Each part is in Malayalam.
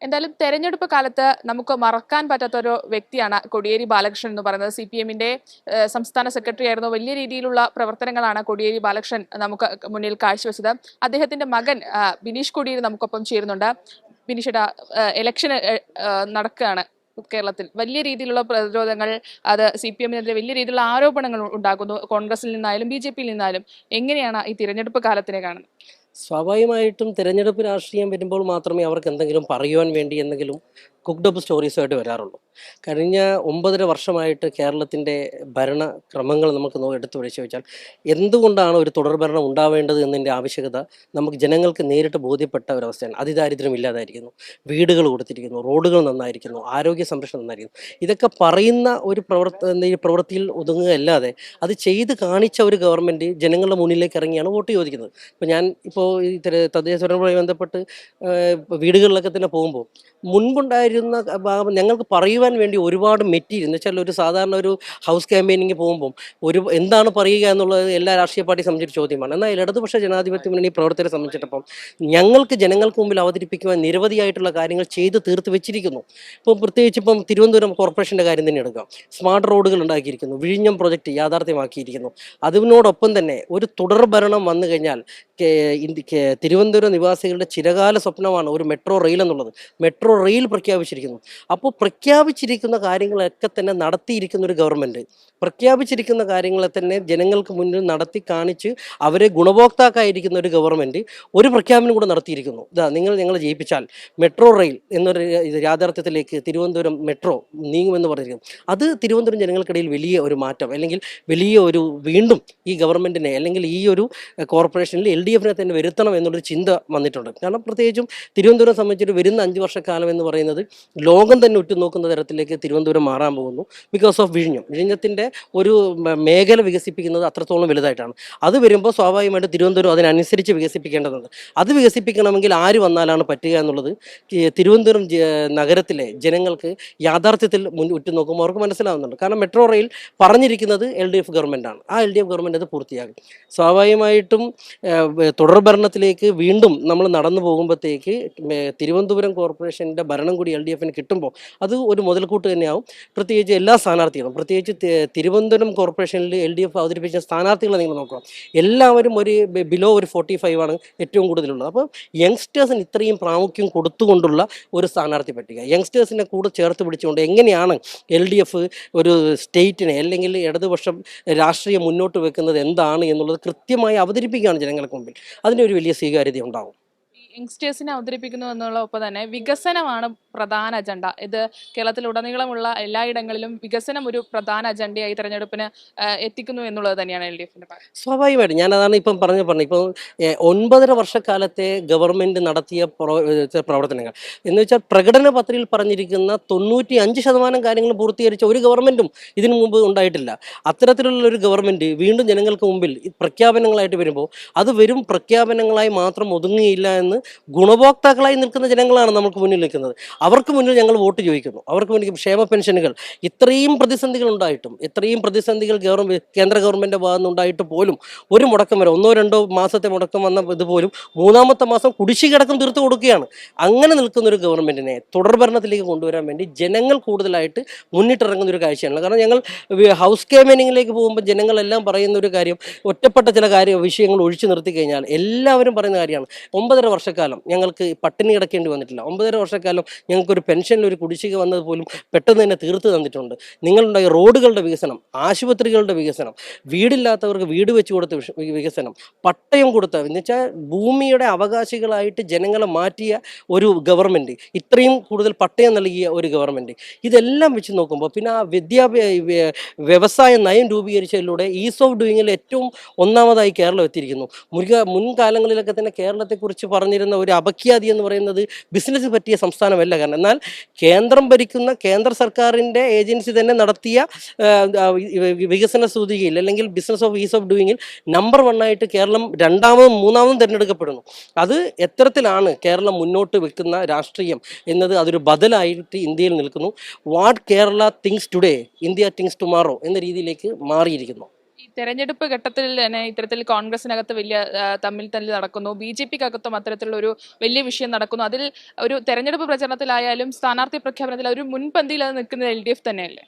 എന്തായാലും തെരഞ്ഞെടുപ്പ് കാലത്ത് നമുക്ക് മറക്കാൻ പറ്റാത്ത ഒരു വ്യക്തിയാണ് കോടിയേരി ബാലകൃഷ്ണൻ എന്ന് പറയുന്നത്. CPM-ന്റെ സംസ്ഥാന സെക്രട്ടറി ആയിരുന്നു. വലിയ രീതിയിലുള്ള പ്രവർത്തനങ്ങളാണ് കോടിയേരി ബാലകൃഷ്ണൻ നമുക്ക് മുന്നിൽ കാഴ്ചവെച്ചത്. അദ്ദേഹത്തിന്റെ മകൻ ബിനീഷ് കോടിയേരി നമുക്കൊപ്പം ചേരുന്നുണ്ട്. ബിനീഷേട്ടാ, ഇലക്ഷൻ നടക്കുകയാണ് കേരളത്തിൽ. വലിയ രീതിയിലുള്ള പ്രതിരോധങ്ങൾ, അത് CPM-നെതിരെ വലിയ രീതിയിലുള്ള ആരോപണങ്ങൾ ഉണ്ടാകുന്നു. കോൺഗ്രസിൽ നിന്നായാലും BJP-യിൽ നിന്നായാലും. എങ്ങനെയാണ് ഈ തിരഞ്ഞെടുപ്പ് കാലത്തിനെ കാണുന്നത്? സ്വാഭാവികമായിട്ടും തിരഞ്ഞെടുപ്പ് രാഷ്ട്രീയം വരുമ്പോൾ മാത്രമേ അവർക്ക് എന്തെങ്കിലും പറയുവാൻ വേണ്ടി എന്തെങ്കിലും കുക്ക്ഡപ്പ് സ്റ്റോറീസുമായിട്ട് വരാറുള്ളൂ. കഴിഞ്ഞ 9.5 വർഷമായിട്ട് കേരളത്തിൻ്റെ ഭരണക്രമങ്ങൾ നമുക്ക് എടുത്തു പരിശോധിച്ചാൽ എന്തുകൊണ്ടാണ് ഒരു തുടർഭരണം ഉണ്ടാവേണ്ടത് എന്നതിൻ്റെ ആവശ്യകത നമുക്ക് ജനങ്ങൾക്ക് നേരിട്ട് ബോധ്യപ്പെട്ട ഒരവസ്ഥയാണ്. അതിദാരിദ്ര്യം ഇല്ലാതായിരിക്കുന്നു, വീടുകൾ കൊടുത്തിരിക്കുന്നു, റോഡുകൾ നന്നായിരിക്കുന്നു, ആരോഗ്യ സംരക്ഷണം നന്നായിരിക്കുന്നു. ഇതൊക്കെ പറയുന്ന ഒരു പ്രവൃത്തിയിൽ ഒതുങ്ങുകയല്ലാതെ അത് ചെയ്ത് കാണിച്ച ഒരു ഗവൺമെൻറ് ജനങ്ങളുടെ മുന്നിലേക്ക് ഇറങ്ങിയാണ് വോട്ട് ചോദിക്കുന്നത്. ഇപ്പോൾ ഈ തദ്ദേശ സ്വയംഭരണവുമായി ബന്ധപ്പെട്ട് വീടുകളിലൊക്കെ തന്നെ പോകുമ്പോൾ മുൻപുണ്ടായിരുന്ന ഞങ്ങൾക്ക് പറയുവാൻ വേണ്ടി ഒരുപാട് മെറ്റീരിയൽ എന്ന് വെച്ചാൽ ഒരു സാധാരണ ഒരു ഹൗസ് ക്യാമ്പയിനിങ് പോകുമ്പം എന്താണ് പറയുക എന്നുള്ളത് എല്ലാ രാഷ്ട്രീയ പാർട്ടിയെ സംബന്ധിച്ച ചോദ്യമാണ്. എന്നാൽ ഇടതുപക്ഷ ജനാധിപത്യ മുന്നണി പ്രവർത്തകരെ സംബന്ധിച്ചിടപ്പം ഞങ്ങൾക്ക് ജനങ്ങൾക്ക് മുമ്പിൽ അവതരിപ്പിക്കുവാൻ നിരവധിയായിട്ടുള്ള കാര്യങ്ങൾ ചെയ്ത് തീർത്ത് വെച്ചിരിക്കുന്നു. പ്രത്യേകിച്ച് തിരുവനന്തപുരം കോർപ്പറേഷൻ്റെ കാര്യം തന്നെ എടുക്കാം. സ്മാർട്ട് റോഡുകൾ ഉണ്ടാക്കിയിരിക്കുന്നു, വിഴിഞ്ഞം പ്രൊജക്റ്റ് യാഥാർത്ഥ്യമാക്കിയിരിക്കുന്നു. അതിനോടൊപ്പം തന്നെ ഒരു തുടർ ഭരണം വന്നു കഴിഞ്ഞാൽ തിരുവനന്തപുരം നിവാസികളുടെ ചിരകാല സ്വപ്നമാണ് ഒരു മെട്രോ റെയിൽ എന്നുള്ളത്. മെട്രോ റെയിൽ പ്രഖ്യാപിച്ചിരിക്കുന്നു. അപ്പോൾ പ്രഖ്യാപിച്ചിരിക്കുന്ന കാര്യങ്ങളൊക്കെ തന്നെ നടത്തിയിരിക്കുന്ന ഒരു ഗവൺമെൻറ്, പ്രഖ്യാപിച്ചിരിക്കുന്ന കാര്യങ്ങളെ തന്നെ ജനങ്ങൾക്ക് മുന്നിൽ നടത്തി കാണിച്ച് അവരെ ഗുണഭോക്താക്കായിരിക്കുന്ന ഒരു ഗവൺമെൻറ് ഒരു പ്രഖ്യാപനം കൂടെ നടത്തിയിരിക്കുന്നു. ഞങ്ങളെ ജയിപ്പിച്ചാൽ മെട്രോ റെയിൽ എന്നൊരു യാഥാർത്ഥ്യത്തിലേക്ക് തിരുവനന്തപുരം മെട്രോ നീങ്ങുമെന്ന് പറഞ്ഞിരിക്കുന്നു. അത് തിരുവനന്തപുരം ജനങ്ങൾക്കിടയിൽ വലിയ ഒരു മാറ്റം, അല്ലെങ്കിൽ വലിയ ഒരു വീണ്ടും ഈ ഗവൺമെൻറ്റിനെ അല്ലെങ്കിൽ ഈ ഒരു കോർപ്പറേഷനിൽ LDF-നെ തന്നെ വരുത്തണം എന്നുള്ളൊരു ചിന്ത വന്നിട്ടുണ്ട്. കാരണം പ്രത്യേകിച്ചും തിരുവനന്തപുരം സംബന്ധിച്ചൊരു വരുന്ന 5 വർഷക്കാലം എന്ന് പറയുന്നത് ലോകം തന്നെ ഉറ്റുനോക്കുന്ന തരത്തിലേക്ക് തിരുവനന്തപുരം മാറാൻ പോകുന്നു. ബിക്കോസ് ഓഫ് വിഴിഞ്ഞത്തിൻ്റെ ഒരു മേഖല വികസിപ്പിക്കുന്നത് അത്രത്തോളം വലുതായിട്ടാണ്. അത് വരുമ്പോൾ സ്വാഭാവികമായിട്ട് തിരുവനന്തപുരം അതിനനുസരിച്ച് വികസിപ്പിക്കേണ്ടതുണ്ട്. അത് വികസിപ്പിക്കണമെങ്കിൽ ആര് വന്നാലാണ് പറ്റുക എന്നുള്ളത് തിരുവനന്തപുരം നഗരത്തിലെ ജനങ്ങൾക്ക് യാഥാർത്ഥ്യത്തിൽ ഉറ്റുനോക്കുമ്പോൾ അവർക്ക് മനസ്സിലാവുന്നുണ്ട്. കാരണം മെട്രോ റെയിൽ പറഞ്ഞിരിക്കുന്നത് LDF ഗവൺമെൻറ്റാണ്. ആ LDF ഗവൺമെൻറ് അത് പൂർത്തിയാകും. സ്വാഭാവികമായിട്ടും തുടർ ഭരണത്തിലേക്ക് വീണ്ടും നമ്മൾ നടന്നു പോകുമ്പോഴത്തേക്ക് തിരുവനന്തപുരം കോർപ്പറേഷൻ്റെ ഭരണം കൂടി LDF-ന് കിട്ടുമ്പോൾ അത് ഒരു മുതൽക്കൂട്ട് തന്നെയാവും. പ്രത്യേകിച്ച് എല്ലാ സ്ഥാനാർത്ഥികളും, പ്രത്യേകിച്ച് തിരുവനന്തപുരം കോർപ്പറേഷനിൽ LDF അവതരിപ്പിച്ച സ്ഥാനാർത്ഥികളെ നിങ്ങൾ നോക്കുക, എല്ലാവരും ഒരു ബിലോ ഒരു 45 ആണ് ഏറ്റവും കൂടുതലുള്ളത്. അപ്പോൾ യങ്സ്റ്റേഴ്സിന് ഇത്രയും പ്രാമുഖ്യം കൊടുത്തുകൊണ്ടുള്ള ഒരു സ്ഥാനാർത്ഥി പട്ടിക, യങ്സ്റ്റേഴ്സിനെ കൂടെ ചേർത്ത് പിടിച്ചുകൊണ്ട് എങ്ങനെയാണ് LDF ഒരു സ്റ്റേറ്റിനെ അല്ലെങ്കിൽ ഇടതുപക്ഷം രാഷ്ട്രീയം മുന്നോട്ട് വെക്കുന്നത് എന്താണ് എന്നുള്ളത് കൃത്യമായി അവതരിപ്പിക്കുകയാണ് ജനങ്ങൾക്ക് മുമ്പിൽ. അതിനൊരു വലിയ സ്വീകാര്യത ഉണ്ടാവും. യങ്സ്റ്റേഴ്സിനെ അവതരിപ്പിക്കുന്നു എന്നുള്ളതൊപ്പം തന്നെ വികസനമാണ് പ്രധാന അജണ്ട. ഇത് കേരളത്തിലുടനീളമുള്ള എല്ലായിടങ്ങളിലും വികസനം ഒരു പ്രധാന അജണ്ടയായി തെരഞ്ഞെടുപ്പിന് എത്തിക്കുന്നു എന്നുള്ളത് തന്നെയാണ് LDF-ന്റെ ഭാഗം. സ്വാഭാവികമായിട്ടും ഞാൻ അതാണ് ഇപ്പം പറഞ്ഞു ഇപ്പോൾ 9.5 വർഷക്കാലത്തെ ഗവൺമെൻറ് നടത്തിയ പ്രവർത്തനങ്ങൾ എന്ന് വെച്ചാൽ പ്രകടന പത്രികയിൽ പറഞ്ഞിരിക്കുന്ന 95% കാര്യങ്ങൾ പൂർത്തീകരിച്ച ഒരു ഗവൺമെൻറ്റും ഇതിനു മുമ്പ് ഉണ്ടായിട്ടില്ല. അത്തരത്തിലുള്ള ഒരു ഗവൺമെൻറ് വീണ്ടും ജനങ്ങൾക്ക് മുമ്പിൽ പ്രഖ്യാപനങ്ങളായിട്ട് വരുമ്പോൾ അത് വെറും പ്രഖ്യാപനങ്ങളായി മാത്രം ഒതുങ്ങുകയില്ല എന്ന് ഗുണഭോക്താക്കളായി നിൽക്കുന്ന ജനങ്ങളാണ് നമുക്ക് മുന്നിൽ നിൽക്കുന്നത്. അവർക്ക് മുന്നിൽ ഞങ്ങൾ വോട്ട് ചോദിക്കുന്നു. അവർക്ക് മുന്നിൽ ക്ഷേമ പെൻഷനുകൾ, ഇത്രയും പ്രതിസന്ധികൾ ഉണ്ടായിട്ടും, ഇത്രയും പ്രതിസന്ധികൾ കേന്ദ്ര ഗവൺമെൻറ് ഭാഗത്തുനിന്നുണ്ടായിട്ട് പോലും ഒരു മുടക്കം വരെ 1-2 മാസത്തെ മുടക്കം വന്ന ഇതുപോലും 3-ാമത്തെ മാസം കുടിശ്ശികടക്കം തീർത്തു കൊടുക്കുകയാണ്. അങ്ങനെ നിൽക്കുന്ന ഒരു ഗവൺമെൻറ്റിനെ തുടർഭരണത്തിലേക്ക് കൊണ്ടുവരാൻ വേണ്ടി ജനങ്ങൾ കൂടുതലായിട്ട് മുന്നിട്ടിറങ്ങുന്ന ഒരു കാഴ്ചയാണ്. കാരണം ഞങ്ങൾ ഹൗസ് ക്യാമ്പയിനിങ്ങിലേക്ക് പോകുമ്പോൾ ജനങ്ങളെല്ലാം പറയുന്ന ഒരു കാര്യം, ഒറ്റപ്പെട്ട ചില വിഷയങ്ങൾ ഒഴിച്ചു നിർത്തി കഴിഞ്ഞാൽ എല്ലാവരും പറയുന്ന കാര്യമാണ് 9.5 വർഷക്കാലം ഞങ്ങൾക്ക് പട്ടിണി കിടക്കേണ്ടി വന്നിട്ടില്ല. 9.5 വർഷക്കാലം ഞങ്ങൾക്കൊരു പെൻഷനിൽ ഒരു കുടിശ്ശിക വന്നത് പോലും പെട്ടെന്ന് തന്നെ തീർത്ത് തന്നിട്ടുണ്ട്. നിങ്ങളുണ്ടായ റോഡുകളുടെ വികസനം, ആശുപത്രികളുടെ വികസനം, വീടില്ലാത്തവർക്ക് വീട് വെച്ച് കൊടുത്ത വികസനം, പട്ടയം കൊടുത്ത എന്ന് വെച്ചാൽ ഭൂമിയുടെ അവകാശികളായിട്ട് ജനങ്ങളെ മാറ്റിയ ഒരു ഗവൺമെൻറ്, ഇത്രയും കൂടുതൽ പട്ടയം നൽകിയ ഒരു ഗവൺമെൻറ്, ഇതെല്ലാം വെച്ച് നോക്കുമ്പോൾ പിന്നെ ആ വ്യവസായ നയം രൂപീകരിച്ചതിലൂടെ ഈസ് ഓഫ് ഡൂയിങ്ങിൽ ഏറ്റവും ഒന്നാമതായി കേരളം എത്തിയിരിക്കുന്നു. മുൻകാലങ്ങളിലൊക്കെ തന്നെ കേരളത്തെക്കുറിച്ച് പറഞ്ഞിരുന്ന ഒരു അപഖ്യാതി എന്ന് പറയുന്നത് ബിസിനസ് പറ്റിയ സംസ്ഥാനമല്ല. കാരണം എന്നാൽ കേന്ദ്രം ഭരിക്കുന്ന കേന്ദ്ര സർക്കാരിൻ്റെ ഏജൻസി തന്നെ നടത്തിയ വികസന സൂചികയിൽ അല്ലെങ്കിൽ ബിസിനസ് ഓഫ് ഈസ് ഓഫ് ഡൂയിങ്ങിൽ നമ്പർ 1 ആയിട്ട് കേരളം 2-ാമതും 3-ാമതും തിരഞ്ഞെടുക്കപ്പെടുന്നു. അത് എത്തരത്തിലാണ് കേരളം മുന്നോട്ട് വെക്കുന്ന രാഷ്ട്രീയം എന്നത് അതൊരു ബദലായിട്ട് ഇന്ത്യയിൽ നിൽക്കുന്നു. What Kerala things today, India things tomorrow എന്ന രീതിയിലേക്ക് മാറിയിരിക്കുന്നു. ഈ തെരഞ്ഞെടുപ്പ് ഘട്ടത്തിൽ തന്നെ ഇത്തരത്തിൽ കോൺഗ്രസിനകത്ത് വലിയ തമ്മിൽ തല്ല് നടക്കുന്നു, ബി ജെ പിക്കകത്തും അത്തരത്തിലുള്ള ഒരു വലിയ വിഷയം നടക്കുന്നു. അതിൽ ഒരു തെരഞ്ഞെടുപ്പ് പ്രചരണത്തിലായാലും സ്ഥാനാർത്ഥി പ്രഖ്യാപനത്തിൽ ഒരു മുൻപന്തിയിൽ അത് നിൽക്കുന്നത് എൽ ഡി എഫ് തന്നെയല്ലേ?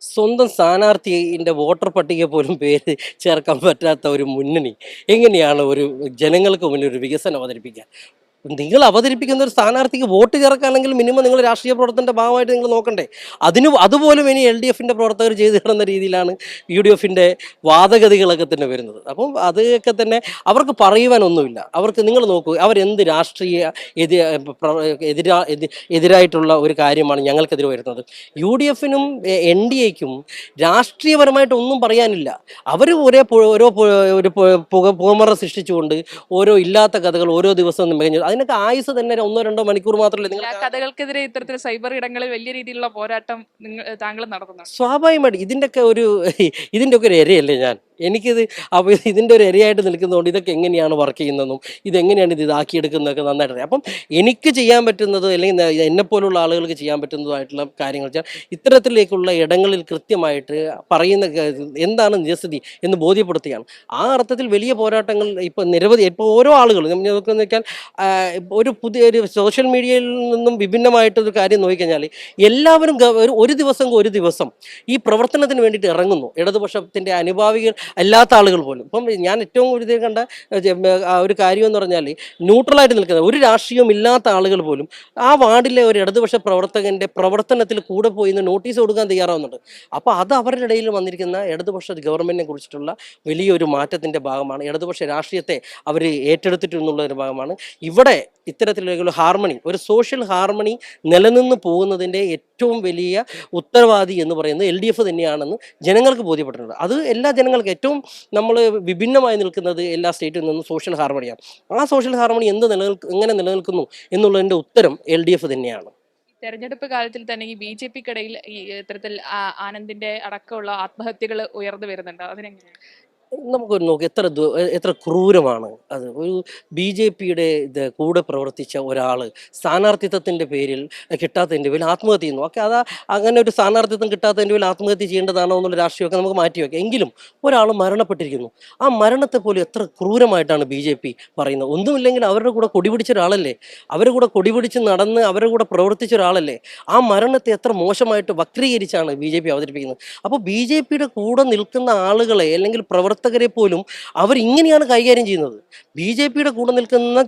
സ്വന്തം സ്ഥാനാർത്ഥിയുടെ വോട്ടർ പട്ടിക പോലും പേര് ചേർക്കാൻ പറ്റാത്ത ഒരു മുന്നണി എങ്ങനെയാണ് ഒരു ജനങ്ങൾക്ക് മുന്നിൽ ഒരു വികസനം അവതരിപ്പിക്കുക? നിങ്ങൾ അവതരിപ്പിക്കുന്ന ഒരു സ്ഥാനാർത്ഥിക്ക് വോട്ട് ചേർക്കാണെങ്കിൽ മിനിമം നിങ്ങൾ രാഷ്ട്രീയ പ്രവർത്തനത്തിന്റെ ഭാഗമായിട്ട് നിങ്ങൾ നോക്കണ്ടേ? അതുപോലും ഇനി എൽ ഡി എഫിന്റെ പ്രവർത്തകർ ചെയ്തു കിടന്ന രീതിയിലാണ് യു ഡി എഫിന്റെ വാദഗതികളൊക്കെ തന്നെ വരുന്നത്. അപ്പം അതൊക്കെ തന്നെ അവർക്ക് പറയുവാനൊന്നുമില്ല. അവർക്ക് നിങ്ങൾ നോക്കൂ, അവരെന്ത് രാഷ്ട്രീയ എതിരായിട്ടുള്ള ഒരു കാര്യമാണ് ഞങ്ങൾക്കെതിരെ വരുന്നത്. യു ഡി എഫിനും എൻ ഡി എക്കും രാഷ്ട്രീയപരമായിട്ട് ഒന്നും പറയാനില്ല. അവർ ഒരു പുകമറ സൃഷ്ടിച്ചുകൊണ്ട് ഓരോ ഇല്ലാത്ത കഥകൾ ഓരോ ദിവസവും മികഞ്ഞു. അതിനൊക്കെ ആയുസ് തന്നെ 1-2 മണിക്കൂർ മാത്രമല്ലേ. നിങ്ങൾ ആ കഥകൾക്കെതിരെ ഇത്തരത്തിൽ സൈബർ ഇടങ്ങളിൽ വലിയ രീതിയിലുള്ള പോരാട്ടം താങ്കൾ നടത്തുന്നു. സ്വാഭാവികമായിട്ട് ഇതിൻ്റെ ഒക്കെ ഒരു എരയല്ലേ ഞാൻ. എനിക്കിത് അപ്പോൾ ഇതിൻ്റെ ഒരു എരയായിട്ട് നിൽക്കുന്നതുകൊണ്ട് ഇതൊക്കെ എങ്ങനെയാണ് വർക്ക് ചെയ്യുന്നതെന്നും ഇതെങ്ങനെയാണ് ഇത് ഇതാക്കിയെടുക്കുന്നതൊക്കെ നന്നായിട്ട് അറിയാം. അപ്പം എനിക്ക് ചെയ്യാൻ പറ്റുന്നത്, അല്ലെങ്കിൽ എന്നെപ്പോലുള്ള ആളുകൾക്ക് ചെയ്യാൻ പറ്റുന്നതായിട്ടുള്ള കാര്യങ്ങൾ വെച്ചാൽ ഇത്തരത്തിലേക്കുള്ള ഇടങ്ങളിൽ കൃത്യമായിട്ട് പറയുന്ന എന്താണ് നിജസ്ഥിതി എന്ന് ബോധ്യപ്പെടുത്തുകയാണ്. ആ അർത്ഥത്തിൽ വലിയ പോരാട്ടങ്ങൾ ഇപ്പോൾ ഓരോ ആളുകളും നോക്കുന്ന വെച്ചാൽ ഒരു സോഷ്യൽ മീഡിയയിൽ നിന്നും വിഭിന്നമായിട്ടൊരു കാര്യം നോക്കിക്കഴിഞ്ഞാൽ എല്ലാവരും ഒരു ദിവസം ഈ പ്രവർത്തനത്തിന് വേണ്ടിയിട്ട് ഇറങ്ങുന്നു. ഇടതുപക്ഷത്തിൻ്റെ അനുഭാവികൾ അല്ലാത്ത ആളുകൾ പോലും. ഇപ്പം ഞാൻ ഏറ്റവും കൂടുതൽ കണ്ട ഒരു കാര്യം എന്ന് പറഞ്ഞാൽ ന്യൂട്രലായിട്ട് നിൽക്കുന്ന ഒരു രാഷ്ട്രീയവും ഇല്ലാത്ത ആളുകൾ പോലും ആ വാർഡിലെ ഒരു ഇടതുപക്ഷ പ്രവർത്തകൻ്റെ പ്രവർത്തനത്തിൽ കൂടെ പോയി നോട്ടീസ് കൊടുക്കാൻ തയ്യാറാവുന്നുണ്ട്. അപ്പോൾ അത് അവരുടെ ഇടയിൽ വന്നിരിക്കുന്ന ഇടതുപക്ഷ ഗവൺമെൻറ്റിനെ കുറിച്ചിട്ടുള്ള വലിയൊരു മാറ്റത്തിൻ്റെ ഭാഗമാണ്. ഇടതുപക്ഷ രാഷ്ട്രീയത്തെ അവർ ഏറ്റെടുത്തിട്ടുള്ള ഒരു ഭാഗമാണ്. ഇവിടെ ഇത്തരത്തിലുള്ള ഹാർമണി, ഒരു സോഷ്യൽ ഹാർമണി നിലനിന്ന് പോകുന്നതിൻ്റെ ഏറ്റവും വലിയ ഉത്തരവാദി എന്ന് പറയുന്നത് എൽ ഡി എഫ് തന്നെയാണെന്ന് ജനങ്ങൾക്ക് ബോധ്യപ്പെട്ടിട്ടുണ്ട്. അത് എല്ലാ ജനങ്ങൾക്കും ഏറ്റവും നമ്മൾ വിഭിന്നമായി നിൽക്കുന്നത് എല്ലാ സ്റ്റേറ്റിൽ നിന്നും സോഷ്യൽ ഹാർമണിയാണ്. ആ സോഷ്യൽ ഹാർമണി എങ്ങനെ നിലനിൽക്കുന്നു എന്നുള്ളതിൻ്റെ ഉത്തരം എൽ ഡി എഫ് തന്നെയാണ്. തെരഞ്ഞെടുപ്പ് കാലത്തിൽ തന്നെ ഈ ബി ജെ പിക്കിടയിൽ ഈ ഇത്തരത്തിൽ ആനന്ദിന്റെ അടക്കമുള്ള ആത്മഹത്യകൾ ഉയർന്നു വരുന്നുണ്ട്. അതിനെങ്ങനെയാണ്? നമുക്കൊരു നോക്കി എത്ര ക്രൂരമാണ് അത്. ഒരു ബി ജെ പിയുടെ കൂടെ പ്രവർത്തിച്ച ഒരാൾ സ്ഥാനാർത്ഥിത്വത്തിൻ്റെ പേരിൽ കിട്ടാത്തതിൻ്റെ പേരിൽ ആത്മഹത്യ ചെയ്യുന്നു. ഓക്കെ, അങ്ങനെ ഒരു സ്ഥാനാർത്ഥിത്വം കിട്ടാത്തതിൻ്റെ പേരിൽ ആത്മഹത്യ ചെയ്യേണ്ടതാണോ എന്നുള്ള രാഷ്ട്രീയമൊക്കെ നമുക്ക് മാറ്റിവെക്കാം. എങ്കിലും ഒരാൾ മരണപ്പെട്ടിരിക്കുന്നു. ആ മരണത്തെ പോലും എത്ര ക്രൂരമായിട്ടാണ് ബി ജെ പി പറയുന്നത്. ഒന്നുമില്ലെങ്കിൽ അവരുടെ കൂടെ കൊടിപിടിച്ച ഒരാളല്ലേ, അവരുടെ കൂടെ കൊടിപിടിച്ച് നടന്ന് അവരുടെ കൂടെ പ്രവർത്തിച്ച ഒരാളല്ലേ. ആ മരണത്തെ എത്ര മോശമായിട്ട് വക്രീകരിച്ചാണ് ബി ജെ പി അവതരിപ്പിക്കുന്നത്. അപ്പോൾ ബി ജെ പിയുടെ കൂടെ നിൽക്കുന്ന ആളുകളെ അല്ലെങ്കിൽ പ്രവർത്തകരെ പോലും അവർ ഇങ്ങനെയാണ് കൈകാര്യം ചെയ്യുന്നത്. ബി ജെ പിയുടെ കൂടെ നിൽക്കുന്ന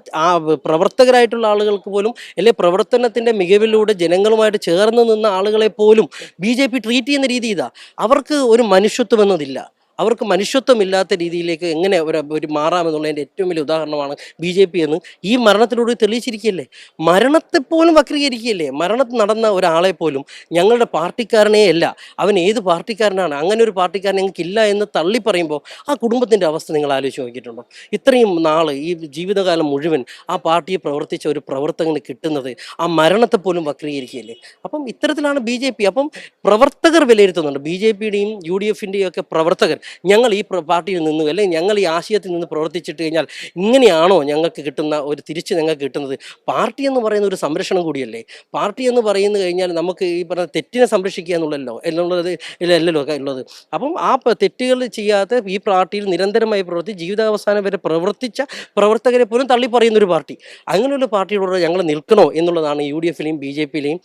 പ്രവർത്തകരായിട്ടുള്ള ആളുകൾക്ക് പോലും, അല്ലെ പ്രവർത്തനത്തിന്റെ മികവിലൂടെ ജനങ്ങളുമായിട്ട് ചേർന്ന് നിന്ന ആളുകളെ പോലും ബി ജെ പി ട്രീറ്റ് ചെയ്യുന്ന രീതി ഇതാ. അവർക്ക് ഒരു മനുഷ്യത്വം എന്നതില്ല. അവർക്ക് മനുഷ്യത്വമില്ലാത്ത രീതിയിലേക്ക് എങ്ങനെ ഒരു മാറാമെന്നുള്ളതിൻ്റെ ഏറ്റവും വലിയ ഉദാഹരണമാണ് ബി ജെ പി എന്ന് ഈ മരണത്തിലൂടെ തെളിയിച്ചിരിക്കുകയല്ലേ. മരണത്തെപ്പോലും വക്രീകരിക്കുകയല്ലേ. മരണത്തിൽ നടന്ന ഒരാളെ പോലും ഞങ്ങളുടെ പാർട്ടിക്കാരനേ അല്ല, അവൻ ഏത് പാർട്ടിക്കാരനാണ്, അങ്ങനെ ഒരു പാർട്ടിക്കാരൻ ഞങ്ങൾക്കില്ല എന്ന് തള്ളി പറയുമ്പോൾ ആ കുടുംബത്തിൻ്റെ അവസ്ഥ നിങ്ങൾ ആലോചിച്ച് നോക്കിയിട്ടുണ്ടോ? ഇത്രയും നാൾ ഈ ജീവിതകാലം മുഴുവൻ ആ പാർട്ടിയെ പ്രവർത്തിച്ച ഒരു പ്രവർത്തകന് കിട്ടുന്നത് ആ മരണത്തെ പോലും വക്രീകരിക്കുകയല്ലേ. അപ്പം ഇത്തരത്തിലാണ് ബി ജെ പി. അപ്പം പ്രവർത്തകർ വിലയിരുത്തുന്നുണ്ട്. ബി ജെ പിയുടെയും യു ഡി എഫിൻ്റെയും ഒക്കെ പ്രവർത്തകർ ഞങ്ങൾ ഈ പാർട്ടിയിൽ നിന്ന്, അല്ലെങ്കിൽ ഞങ്ങൾ ഈ ആശയത്തിൽ നിന്ന് പ്രവർത്തിച്ചിട്ട് കഴിഞ്ഞാൽ ഇങ്ങനെയാണോ ഞങ്ങൾക്ക് കിട്ടുന്ന ഒരു തിരിച്ച് ഞങ്ങൾക്ക് കിട്ടുന്നത്? പാർട്ടി എന്ന് പറയുന്ന ഒരു സംരക്ഷണം കൂടിയല്ലേ. പാർട്ടി എന്ന് പറയുന്നത് കഴിഞ്ഞാൽ നമുക്ക് ഈ പറഞ്ഞ തെറ്റിനെ സംരക്ഷിക്കുക അല്ലല്ലോ ഉള്ളത്. അപ്പം ആ തെറ്റുകൾ ചെയ്യാത്ത ഈ പാർട്ടിയിൽ നിരന്തരമായി ജീവിതാവസാനം വരെ പ്രവർത്തിച്ച പ്രവർത്തകരെ പോലും തള്ളി പറയുന്ന ഒരു പാർട്ടി. അങ്ങനെയുള്ള പാർട്ടിയോട് ഞങ്ങൾ നിൽക്കണോ എന്നുള്ളതാണ് യു ഡി എഫിലെയും ബി ജെ പിയിലെയും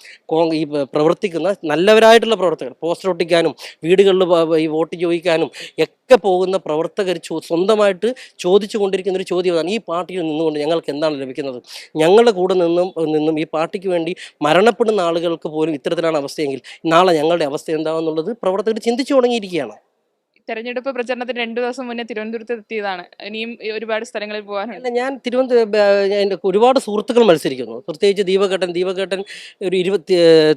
ഈ പ്രവർത്തിക്കുന്ന നല്ലവരായിട്ടുള്ള പ്രവർത്തകർ. പോസ്റ്റർ ഒട്ടിക്കാനും വീടുകളിൽ ഈ വോട്ട് ചോദിക്കാനും ഒക്കെ പോകുന്ന പ്രവർത്തകർ സ്വന്തമായിട്ട് ചോദിച്ചു കൊണ്ടിരിക്കുന്ന ഒരു ചോദ്യമാണ്, ഈ പാർട്ടിയിൽ നിന്നുകൊണ്ട് ഞങ്ങൾക്ക് എന്താണ് ലഭിക്കുന്നത്? ഞങ്ങളുടെ കൂടെ നിന്നും ഈ പാർട്ടിക്ക് വേണ്ടി മരണപ്പെടുന്ന ആളുകൾക്ക് പോലും ഇത്തരത്തിലാണ് അവസ്ഥയെങ്കിൽ നാളെ ഞങ്ങളുടെ അവസ്ഥ എന്താണെന്നുള്ളത് പ്രവർത്തകർ ചിന്തിച്ചു തുടങ്ങിയിരിക്കുകയാണ്. തെരഞ്ഞെടുപ്പ് പ്രചരണത്തിന് 2 ദിവസം മുന്നേ തിരുവനന്തപുരത്ത് എത്തിയതാണ്. ഇനിയും ഒരുപാട് സ്ഥലങ്ങളിൽ പോകാനുണ്ട്. ഞാൻ എൻ്റെ ഒരുപാട് സുഹൃത്തുക്കൾ മത്സരിക്കുന്നു. പ്രത്യേകിച്ച് ദീപകേട്ടൻ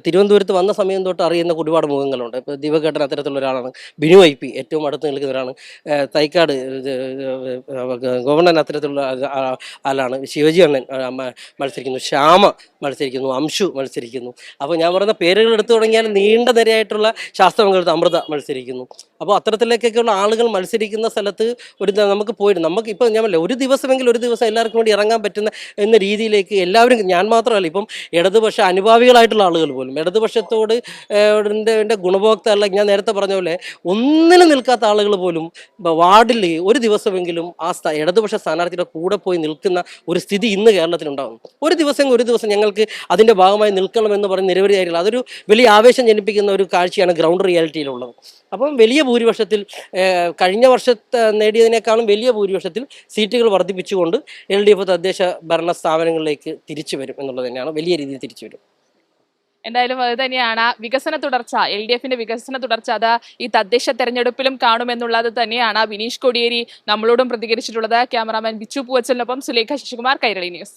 തിരുവനന്തപുരത്ത് വന്ന സമയം തൊട്ട് അറിയുന്ന ഒരുപാട് മുഖങ്ങളുണ്ട്. ഇപ്പോൾ ദീപകേട്ടൻ അത്തരത്തിലുള്ള ഒരാളാണ്. ബിനു ഐ പി ഏറ്റവും അടുത്ത് നിൽക്കുന്നവരാണ്. തൈക്കാട് ഗവർണർ അത്തരത്തിലുള്ള ആളാണ്. ശിവജി അണ്ണൻ മത്സരിക്കുന്നു. ശ്യാമ മത്സരിക്കുന്നു. അംശു മത്സരിക്കുന്നു. അപ്പോൾ ഞാൻ പറയുന്ന പേരുകൾ എടുത്തു തുടങ്ങിയാൽ നീണ്ട നിരയായിട്ടുള്ള ശാസ്ത്രമംഗലത്ത് അമൃത മത്സരിക്കുന്നു. അപ്പോൾ അത്തരത്തിലേക്ക് നിലയ്ക്കൊക്കെയുള്ള ആളുകൾ മത്സരിക്കുന്ന സ്ഥലത്ത് നമുക്ക് പോയിട്ട് നമുക്ക് ഇപ്പോൾ ഞാൻ പറഞ്ഞില്ലേ, ഒരു ദിവസം എല്ലാവർക്കും വേണ്ടി ഇറങ്ങാൻ പറ്റുന്ന എന്ന രീതിയിലേക്ക് എല്ലാവരും, ഞാൻ മാത്രമല്ല, ഇപ്പം ഇടതുപക്ഷ അനുഭാവികളായിട്ടുള്ള ആളുകൾ പോലും ഇടതുപക്ഷത്തോട് എൻ്റെ ഗുണഭോക്തല്ല, ഞാൻ നേരത്തെ പറഞ്ഞ പോലെ ഒന്നിനും നിൽക്കാത്ത ആളുകൾ പോലും വാർഡിൽ ഒരു ദിവസമെങ്കിലും ആ ഇടതുപക്ഷ സ്ഥാനാർത്ഥിയുടെ കൂടെ പോയി നിൽക്കുന്ന ഒരു സ്ഥിതി ഇന്ന് കേരളത്തിലുണ്ടാകും. ഒരു ദിവസം ഞങ്ങൾക്ക് അതിൻ്റെ ഭാഗമായി നിൽക്കണമെന്ന് പറഞ്ഞ് നിരവധി കാര്യങ്ങൾ, അതൊരു വലിയ ആവേശം ജനിപ്പിക്കുന്ന ഒരു കാഴ്ചയാണ് ഗ്രൗണ്ട് റിയാലിറ്റിയിലുള്ളത്. അപ്പം വലിയ ഭൂരിപക്ഷത്തിൽ കഴിഞ്ഞ വർഷത്തെ നേടിയതിനേക്കാളും വലിയ ഭൂരിപക്ഷത്തിൽ സീറ്റുകൾ വർദ്ധിപ്പിച്ചുകൊണ്ട് LDF തദ്ദേശ ഭരണ സ്ഥാപനങ്ങളിലേക്ക് തിരിച്ചു വരും എന്നുള്ളത് തന്നെയാണ്, വലിയ രീതിയിൽ തിരിച്ചു വരും. എന്തായാലും അത് തന്നെയാണ് വികസന തുടർച്ച, LDFന്റെ വികസന തുടർച്ച അത് ഈ തദ്ദേശ തെരഞ്ഞെടുപ്പിലും കാണുമെന്നുള്ളത് തന്നെയാണ് ബിനീഷ് കോടിയേരി നമ്മളോടും പ്രതികരിച്ചിട്ടുള്ളത്. ക്യാമറാമാൻ ബിച്ചു പൂവച്ചലിനൊപ്പം സുലേഖ ശശികുമാർ, കൈരളി ന്യൂസ്.